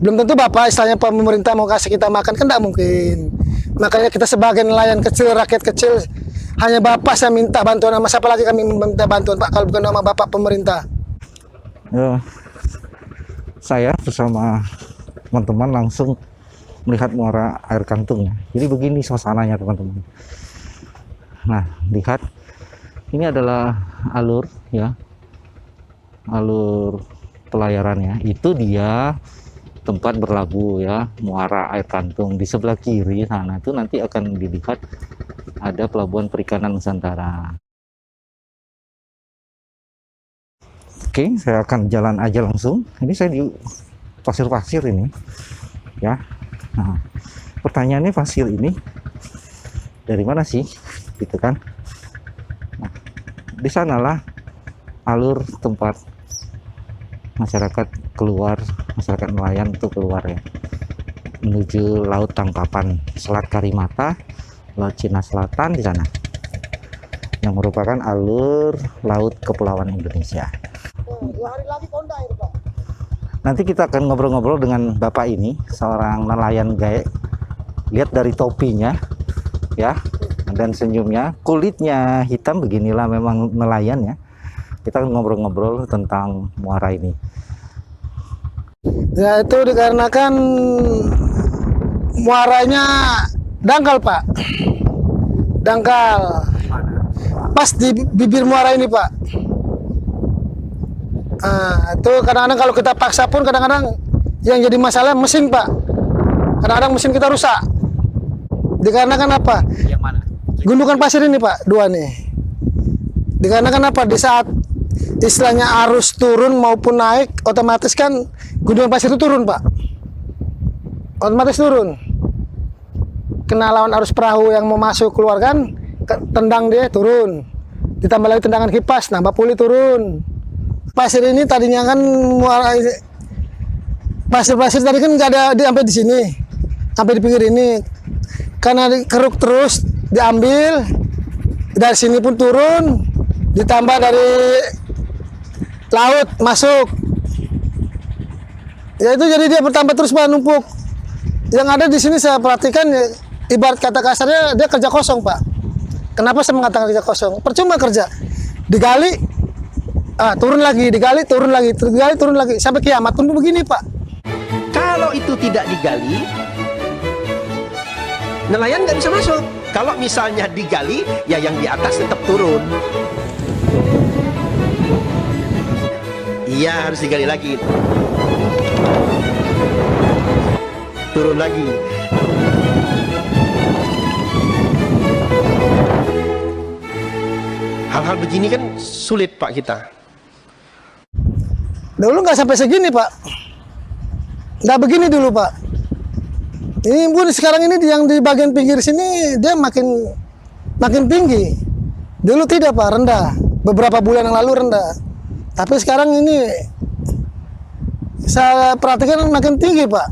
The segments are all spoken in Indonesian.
Belum tentu Bapak istilahnya pemerintah mau kasih kita makan, kan tidak mungkin. Makanya kita sebagai nelayan kecil, rakyat kecil, hanya Bapak saya minta bantuan, sama siapa lagi kami minta bantuan Pak, kalau bukan sama Bapak pemerintah. Ya, saya bersama teman-teman langsung melihat muara air kantungnya. Jadi begini suasananya teman-teman. Nah, lihat ini adalah alur ya, alur pelayarannya. Itu dia tempat berlabuh ya, muara air kantung. Di sebelah kiri sana itu nanti akan dilihat ada pelabuhan perikanan Nusantara. Oke, saya akan jalan aja langsung. Ini saya di pasir-pasir ini ya. Nah, pertanyaannya pasir ini dari mana sih gitu kan. Nah, di sanalah alur tempat masyarakat keluar, masyarakat nelayan itu keluar ya, menuju laut tangkapan Selat Karimata, Laut Cina Selatan di sana, yang merupakan alur laut kepulauan Indonesia. Nanti kita akan ngobrol-ngobrol dengan bapak ini, seorang nelayan gaek. Lihat dari topinya ya, dan senyumnya, kulitnya hitam beginilah memang nelayan ya. Kita akan ngobrol-ngobrol tentang muara ini. Ya itu dikarenakan muaranya dangkal Pak, dangkal pas di bibir muara ini Pak. Itu kadang-kadang kalau kita paksa pun kadang-kadang yang jadi masalah mesin Pak. Kadang-kadang mesin kita rusak. Dikarenakan apa? Yang mana? Gundukan pasir ini Pak, dua nih. Dikarenakan apa? Di saat istilahnya arus turun maupun naik, otomatis kan gundukan pasir itu turun Pak. Otomatis turun. Kena lawan arus perahu yang mau masuk keluar kan, tendang dia turun. Ditambah lagi tendangan kipas, nambah puli turun. Pasir ini tadinya kan muara, pasir-pasir tadi kan nggak ada sampai di sini, sampai di pinggir ini, karena dikeruk terus diambil dari sini pun turun, ditambah dari laut masuk, ya itu jadi dia bertambah terus menumpuk. Yang ada di sini saya perhatikan ya, ibarat kata kasarnya dia kerja kosong Pak. Kenapa saya mengatakan kerja kosong? Percuma kerja, digali. Turun lagi, digali, turun lagi, digali, turun lagi, sampai kiamat pun begini Pak. Kalau itu tidak digali, nelayan nggak bisa masuk. Kalau misalnya digali, ya yang di atas tetap turun. Iya, harus digali lagi. Turun lagi. Hal-hal begini kan sulit Pak kita. Dulu nggak sampai segini Pak, nggak begini dulu Pak. Ini pun sekarang ini yang di bagian pinggir sini dia makin tinggi. Dulu tidak Pak, rendah. Beberapa bulan yang lalu rendah. Tapi sekarang ini saya perhatikan makin tinggi Pak.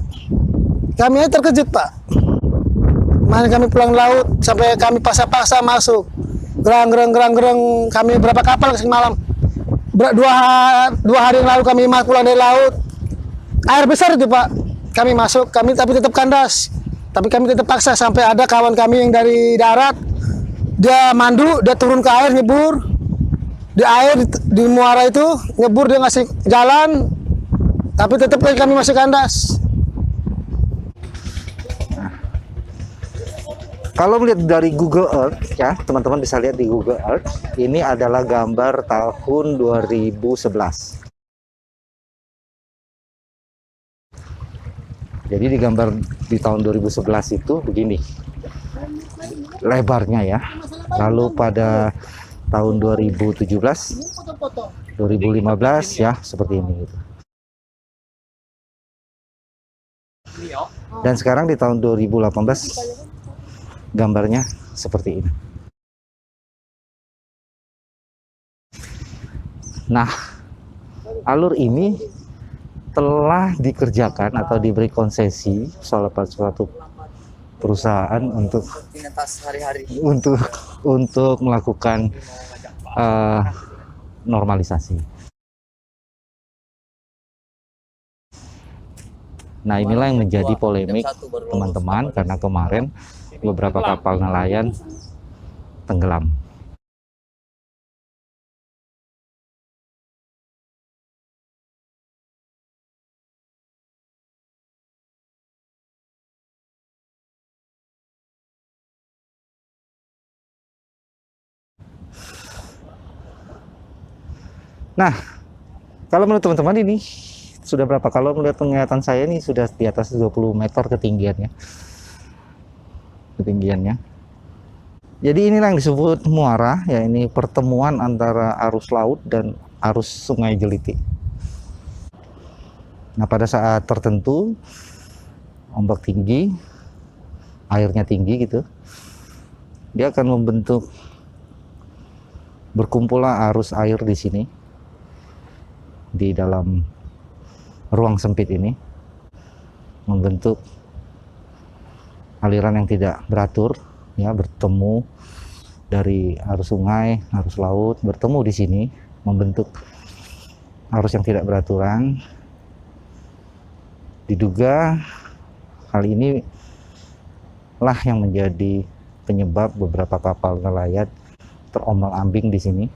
Kami aja terkejut Pak. Mana kami pulang laut sampai kami paksa-paksa masuk. Gerang, kami berapa kapal semalam? Dua hari yang lalu kami pulang dari laut. Air besar itu Pak. Kami masuk, kami tapi tetap kandas. Tapi kami tetap paksa sampai ada kawan kami yang dari darat. Dia mandu, dia turun ke air nyebur. Di air di muara itu nyebur, dia ngasih jalan. Tapi tetap kami masih kandas. Kalau melihat dari Google Earth ya, teman-teman bisa lihat di Google Earth, ini adalah gambar tahun 2011. Jadi di gambar di tahun 2011 itu begini lebarnya ya. Lalu pada tahun 2017, 2015 ya seperti ini gitu. Dan sekarang di tahun 2018 gambarnya seperti ini. Nah, alur ini telah dikerjakan atau diberi konsesi oleh suatu perusahaan untuk melakukan normalisasi. Nah, inilah yang menjadi polemik teman-teman, karena kemarin beberapa kapal nelayan tenggelam. Nah, kalau menurut teman-teman ini sudah berapa? Kalau menurut penglihatan saya ini sudah di atas 20 meter ketinggiannya. Jadi inilah yang disebut muara, ya, ini pertemuan antara arus laut dan arus Sungai Jeliti. Nah, pada saat tertentu ombak tinggi, airnya tinggi gitu, dia akan membentuk, berkumpullah arus air di sini, di dalam ruang sempit ini, membentuk aliran yang tidak beratur, ya, bertemu dari arus sungai, arus laut, bertemu di sini, membentuk arus yang tidak beraturan. Diduga hal ini lah yang menjadi penyebab beberapa kapal nelayan terombang-ambing di sini.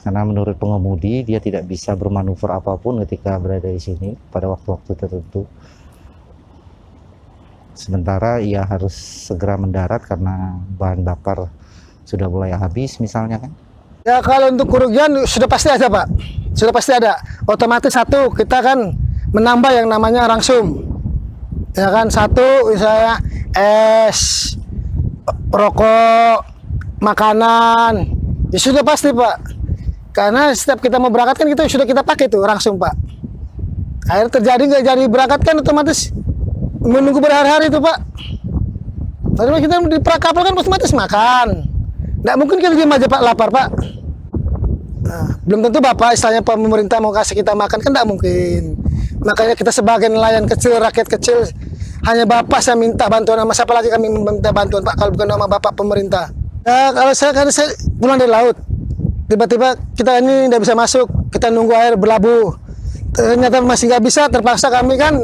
Karena menurut pengemudi, dia tidak bisa bermanuver apapun ketika berada di sini pada waktu-waktu tertentu. Sementara ia harus segera mendarat karena bahan bakar sudah mulai habis misalnya kan. Ya kalau untuk kerugian sudah pasti ada Pak, sudah pasti ada. Otomatis satu, kita kan menambah yang namanya rangsum. Ya kan, satu misalnya es, rokok, makanan, ya sudah pasti Pak. Karena setiap kita mau berangkat kan sudah kita pakai tuh rangsum Pak. Akhirnya terjadi nggak jadi berangkat kan otomatis menunggu berhari-hari itu Pak. Lalu kita di kapal kan otomatis makan. Nggak mungkin kita diam aja Pak, lapar Pak. Nah, belum tentu Bapak istilahnya pemerintah mau kasih kita makan kan nggak mungkin. Makanya kita sebagai nelayan kecil, rakyat kecil, hanya Bapak saya minta bantuan, sama siapa lagi kami minta bantuan Pak kalau bukan sama Bapak pemerintah. Nah, kalau saya pulang dari laut, tiba-tiba kita ini tidak bisa masuk, kita nunggu air berlabuh, ternyata masih nggak bisa, terpaksa kami kan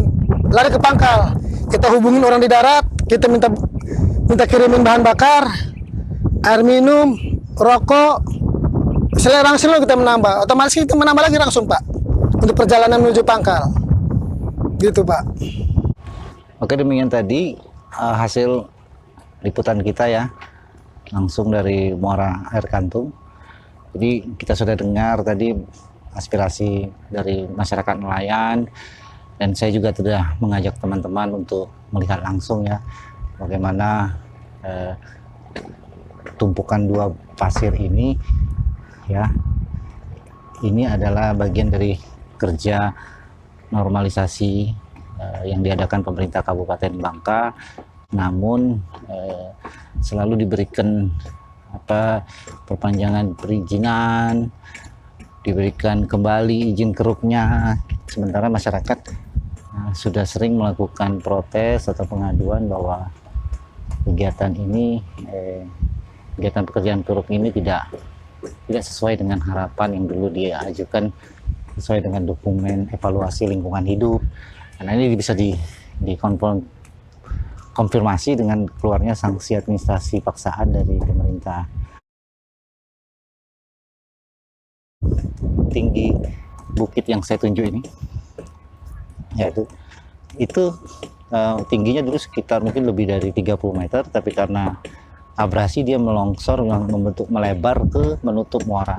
lari ke pangkal. Kita hubungin orang di darat, kita minta kirimin bahan bakar, air minum, rokok, misalnya rangsum kita menambah, otomatis kita menambah lagi langsung Pak untuk perjalanan menuju pangkal, gitu Pak. Oke, demikian tadi hasil liputan kita ya, langsung dari Muara Air Kantung. Jadi kita sudah dengar tadi aspirasi dari masyarakat nelayan, dan saya juga sudah mengajak teman-teman untuk melihat langsung ya bagaimana tumpukan dua pasir ini ya. Ini adalah bagian dari kerja normalisasi yang diadakan pemerintah Kabupaten Bangka, namun selalu diberikan perpanjangan perizinan, diberikan kembali izin keruknya, sementara masyarakat sudah sering melakukan protes atau pengaduan bahwa kegiatan ini, kegiatan pekerjaan keruk ini tidak sesuai dengan harapan yang dulu diajukan, sesuai dengan dokumen evaluasi lingkungan hidup. Karena ini bisa konfirmasi dengan keluarnya sanksi administrasi paksaan dari pemerintah. Tinggi bukit yang saya tunjuk ini, yaitu tingginya dulu sekitar mungkin lebih dari 30 meter, tapi karena abrasi dia melongsor, membentuk melebar ke menutup muara.